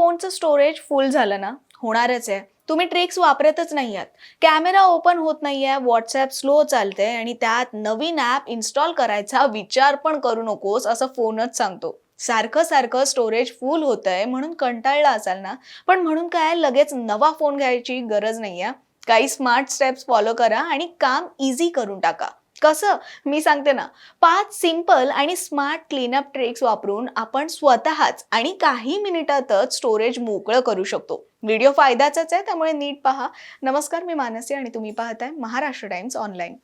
फोनचं स्टोरेज फुल झालं ना, होणारच आहे. तुम्ही ट्रिक्स वापरतच नाही आहात. कॅमेरा ओपन होत नाहीये, व्हॉट्सॲप स्लो चालतंय आणि त्यात नवीन ॲप इन्स्टॉल करायचा विचार पण करू नकोस असं फोनच सांगतो. सारखं सारखं स्टोरेज फुल होतंय म्हणून कंटाळला असाल ना, पण म्हणून काय लगेच नवा फोन घ्यायची गरज नाहीये. काही स्मार्ट स्टेप्स फॉलो करा आणि काम इझी करून टाका. कसं? मी सांगते ना. 5 सिंपल आणि स्मार्ट क्लीनअप ट्रिक्स वापरून आपण स्वतःच आणि काही मिनिटातच स्टोरेज मोकळं करू शकतो. व्हिडिओ फायद्याचाच आहे, त्यामुळे नीट पहा. नमस्कार, मी मानसी आणि तुम्ही पाहताय महाराष्ट्र टाइम्स ऑनलाईन.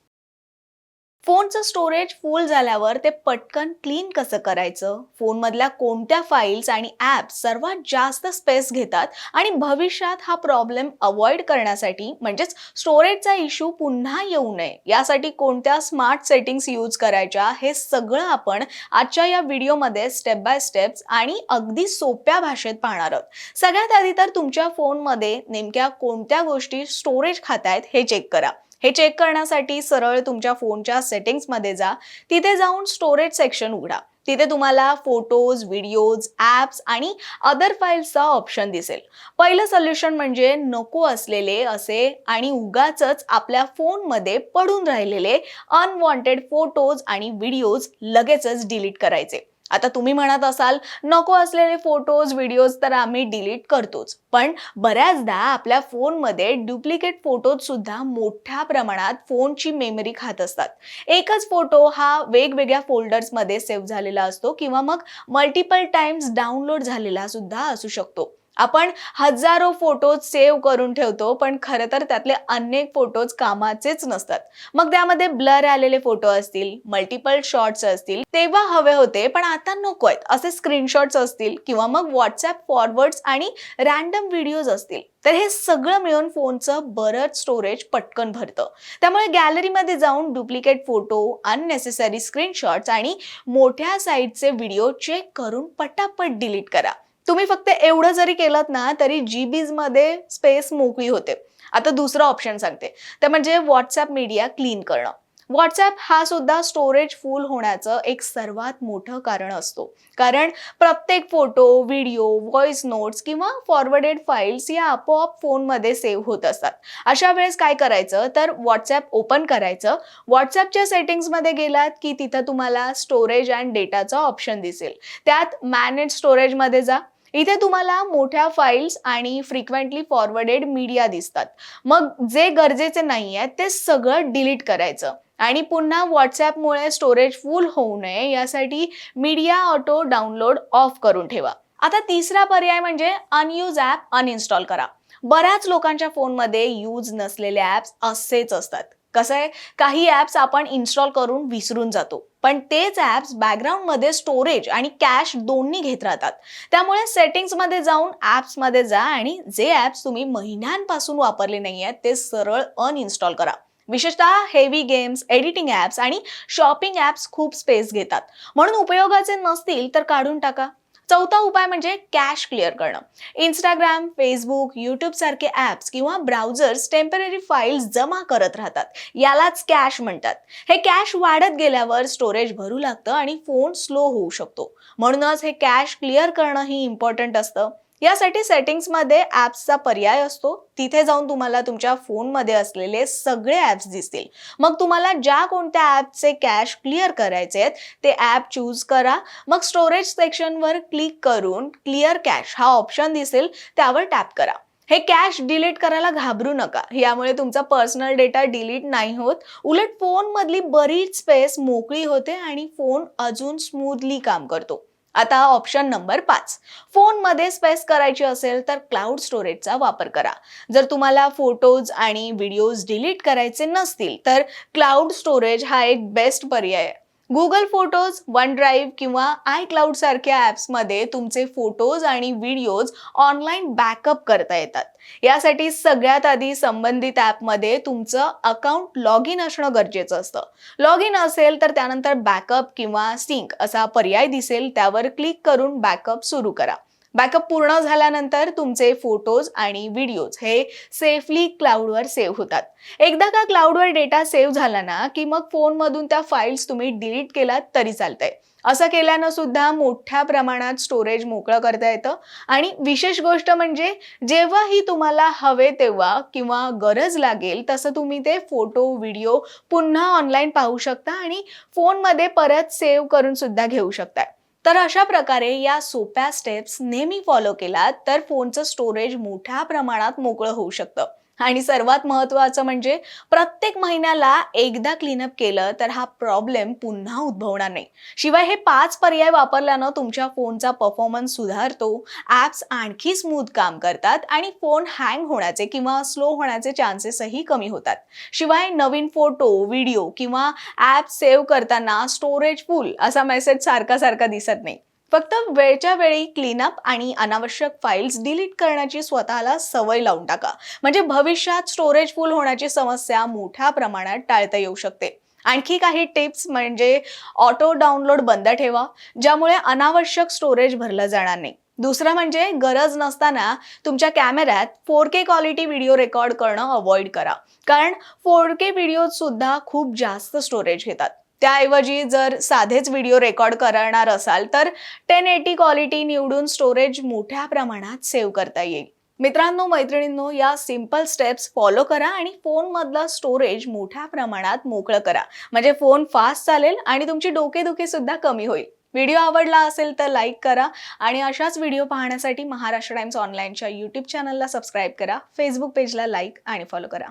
फोनचं स्टोरेज फुल झाल्यावर ते पटकन क्लीन कसं करायचं, फोनमधल्या कोणत्या फाईल्स आणि ॲप्स सर्वात जास्त स्पेस घेतात आणि भविष्यात हा प्रॉब्लेम अवॉइड करण्यासाठी म्हणजेच स्टोरेजचा इश्यू पुन्हा येऊ नये यासाठी कोणत्या स्मार्ट सेटिंग्स यूज करायच्या, हे सगळं आपण आजच्या या व्हिडिओमध्ये स्टेप बाय स्टेप्स आणि अगदी सोप्या भाषेत पाहणार आहोत. सगळ्यात आधी तर तुमच्या फोनमध्ये नेमक्या कोणत्या गोष्टी स्टोरेज खातायत हे चेक करा. हे चेक करण्यासाठी सरळ तुमच्या फोनच्या सेटिंग्समध्ये जा. तिथे जाऊन स्टोरेज सेक्शन उघडा. तिथे तुम्हाला फोटोज, व्हिडिओज, ॲप्स आणि अदर फाईल्सचा ऑप्शन दिसेल. पहिलं सोल्युशन म्हणजे नको असलेले असे आणि उगाचच आपल्या फोनमध्ये पडून राहिलेले अनवॉन्टेड फोटोज आणि व्हिडिओज लगेचच डिलीट करायचे. आता तुम्ही म्हणत असाल, नको असलेले फोटोज, व्हिडिओज तर आम्ही डिलीट करतोच. पण बऱ्याचदा आपल्या फोनमध्ये डुप्लिकेट फोटोज सुद्धा मोठ्या प्रमाणात फोनची मेमरी खात असतात. एकच फोटो हा वेगवेगळ्या फोल्डर्समध्ये सेव्ह झालेला असतो किंवा मग मल्टिपल टाइम्स डाउनलोड झालेला सुद्धा असू शकतो. आपण हजारो फोटोज सेव्ह करून ठेवतो, पण खरं तर त्यातले अनेक फोटोज कामाचेच नसतात. मग त्यामध्ये ब्लर आलेले फोटो असतील, मल्टिपल शॉट्स असतील, तेव्हा हवे होते पण आता नको आहेत असे स्क्रीनशॉट्स असतील किंवा मग व्हॉट्सॲप फॉरवर्ड्स आणि रॅन्डम व्हिडिओज असतील, तर हे सगळं मिळून फोनचं बरंच स्टोरेज पटकन भरतं. त्यामुळे गॅलरीमध्ये जाऊन डुप्लिकेट फोटो, अननेसेसरी स्क्रीनशॉट्स आणि मोठ्या साईजचे व्हिडिओ चेक करून पटापट डिलीट करा. तुम्ही फक्त एवढं जरी केलं ना, तरी जीबीज मध्ये स्पेस मोकळी होते. आता दुसरं ऑप्शन सांगते, ते म्हणजे व्हॉट्सॲप मीडिया क्लीन करणं. व्हॉट्सॲप हा सुद्धा स्टोरेज फुल होण्याचं एक सर्वात मोठं कारण असतो. कारण प्रत्येक फोटो, व्हिडिओ, व्हॉइस नोट्स किंवा फॉरवर्डेड फाईल्स या आपोआप फोनमध्ये सेव्ह होत असतात. अशा वेळेस काय करायचं, तर व्हॉट्सॲप ओपन करायचं. व्हॉट्सॲपच्या सेटिंग्समध्ये गेलात की तिथं तुम्हाला स्टोरेज अँड डेटाचा ऑप्शन दिसेल. त्यात मॅनेज स्टोरेजमध्ये जा. इथे तुम्हाला मोठ्या फाईल्स आणि फ्रिक्वेंटली फॉरवर्डेड मीडिया दिसतात. मग जे गरजेचे नाही आहेत ते सगळं डिलीट करायचं आणि पुन्हा व्हॉट्सॲपमुळे स्टोरेज फुल होऊ नये यासाठी मीडिया ऑटो डाउनलोड ऑफ करून ठेवा. आता तिसरा पर्याय म्हणजे अनयूज ॲप अनइन्स्टॉल करा. बऱ्याच लोकांच्या फोनमध्ये यूज नसलेले ॲप्स असेच असतात. कसं आहे, काही ॲप्स आपण इन्स्टॉल करून विसरून जातो, पण तेच ॲप्स बॅकग्राऊंडमध्ये स्टोरेज आणि कॅश दोन्ही घेत राहतात. त्यामुळे सेटिंग्समध्ये जाऊन ॲप्समध्ये जा आणि जे ॲप्स तुम्ही महिन्यांपासून वापरले नाही आहेत ते सरळ अनइन्स्टॉल करा. विशेषतः हेवी गेम्स, एडिटिंग ॲप्स आणि शॉपिंग ॲप्स खूप स्पेस घेतात, म्हणून उपयोगाचे नसतील तर काढून टाका. चौथा उपाय म्हणजे कॅश क्लिअर करणं. इंस्टाग्राम, फेसबुक, यूट्यूब सारखे ॲप्स किंवा ब्राउझर्स टेम्पररी फाईल्स जमा करत राहतात. यालाच कॅश म्हणतात. हे कॅश वाढत गेल्यावर स्टोरेज भरू लागतं आणि फोन स्लो होऊ शकतो. म्हणूनच हे कॅश क्लिअर करणं ही इम्पॉर्टंट असतं. यासाठी सेटिंग्समध्ये ॲप्सचा पर्याय असतो. तिथे जाऊन तुम्हाला तुमच्या फोनमध्ये असलेले सगळे ॲप्स दिसतील. मग तुम्हाला ज्या कोणत्या ॲपचे कॅश क्लिअर करायचे आहेत ते ॲप चूज करा. मग स्टोरेज सेक्शनवर क्लिक करून क्लिअर कॅश हा ऑप्शन दिसेल, त्यावर टॅप करा. हे कॅश डिलीट करायला घाबरू नका. यामुळे तुमचा पर्सनल डेटा डिलीट नाही होत, उलट फोनमधली बरीच स्पेस मोकळी होते आणि फोन अजून स्मूथली काम करतो. आता ऑप्शन नंबर 5. फोनमध्ये स्पेस करायची असेल तर क्लाउड स्टोरेजचा वापर करा. जर तुम्हाला फोटोज आणि व्हिडिओज डिलीट करायचे नसतील तर क्लाउड स्टोरेज हा एक बेस्ट पर्याय आहे. गुगल फोटोज, वन ड्राईव्ह किंवा आय क्लाउड सारख्या ॲप्समध्ये तुमचे फोटोज आणि व्हिडिओज ऑनलाईन बॅकअप करता येतात. यासाठी सगळ्यात आधी संबंधित ॲपमध्ये तुमचं अकाउंट लॉग इन असणं गरजेचं असतं. लॉग इन असेल तर त्यानंतर बॅकअप किंवा सिंक असा पर्याय दिसेल, त्यावर क्लिक करून बॅकअप सुरू करा. बॅकअप पूर्ण झाल्यानंतर तुमचे फोटोज आणि व्हिडिओज हे सेफली क्लाउडवर सेव्ह होतात. एकदा का क्लाउडवर डेटा सेव्ह झाला ना की मग फोनमधून त्या फाईल्स तुम्ही डिलीट केलात तरी चालतंय. असं केल्यानं सुद्धा मोठ्या प्रमाणात स्टोरेज मोकळं करता येतं. आणि विशेष गोष्ट म्हणजे जेव्हाही तुम्हाला हवे तेव्हा किंवा गरज लागेल तसं तुम्ही ते फोटो व्हिडिओ पुन्हा ऑनलाईन पाहू शकता आणि फोनमध्ये परत सेव्ह करून सुद्धा घेऊ शकता. तर अशा प्रकारे या सोप्या स्टेप्स नेहमी फॉलो केलात तर फोनचं स्टोरेज मोठ्या प्रमाणात मोकळं होऊ शकतं. आणि सर्वात महत्त्वाचं म्हणजे प्रत्येक महिन्याला एकदा क्लीनअप केलं तर हा प्रॉब्लेम पुन्हा उद्भवणार नाही. शिवाय हे 5 पर्याय वापरल्यानं तुमच्या फोनचा परफॉर्मन्स सुधारतो, ॲप्स आणखी स्मूथ काम करतात आणि फोन हँग होण्याचे किंवा स्लो होण्याचे चान्सेसही कमी होतात. शिवाय नवीन फोटो, व्हिडिओ किंवा ॲप सेव्ह करताना स्टोरेज फुल असा मेसेज सारखा सारखा दिसत नाही. फक्त वेळच्या वेळी क्लीनअप आणि अनावश्यक फाईल्स डिलीट करण्याची स्वतःला सवय लावून टाका. म्हणजे भविष्यात स्टोरेज फुल होण्याची समस्या मोठ्या प्रमाणात टाळता येऊ शकते. आणखी काही टिप्स म्हणजे ऑटो डाउनलोड बंद ठेवा, ज्यामुळे अनावश्यक स्टोरेज भरलं जाणार नाही. दुसरं म्हणजे गरज नसताना तुमच्या कॅमेऱ्यात 4K क्वालिटी व्हिडिओ रेकॉर्ड करणं अवॉइड करा, कारण 4K व्हिडिओ सुद्धा खूप जास्त स्टोरेज घेतात. त्याऐवजी जर साधेच व्हिडिओ रेकॉर्ड करणार असाल तर 1080 क्वालिटी निवडून स्टोरेज मोठ्या प्रमाणात सेव्ह करता येईल. मित्रांनो, मैत्रिणींनो, या सिंपल स्टेप्स फॉलो करा आणि फोनमधलं स्टोरेज मोठ्या प्रमाणात मोकळं करा. म्हणजे फोन फास्ट चालेल आणि तुमची डोकेदुखी सुद्धा कमी होईल. व्हिडिओ आवडला असेल तर लाईक करा आणि अशाच व्हिडिओ पाहण्यासाठी महाराष्ट्र टाइम्स ऑनलाईनच्या यूट्यूब चॅनलला सबस्क्राईब करा, फेसबुक पेजला लाईक आणि फॉलो करा.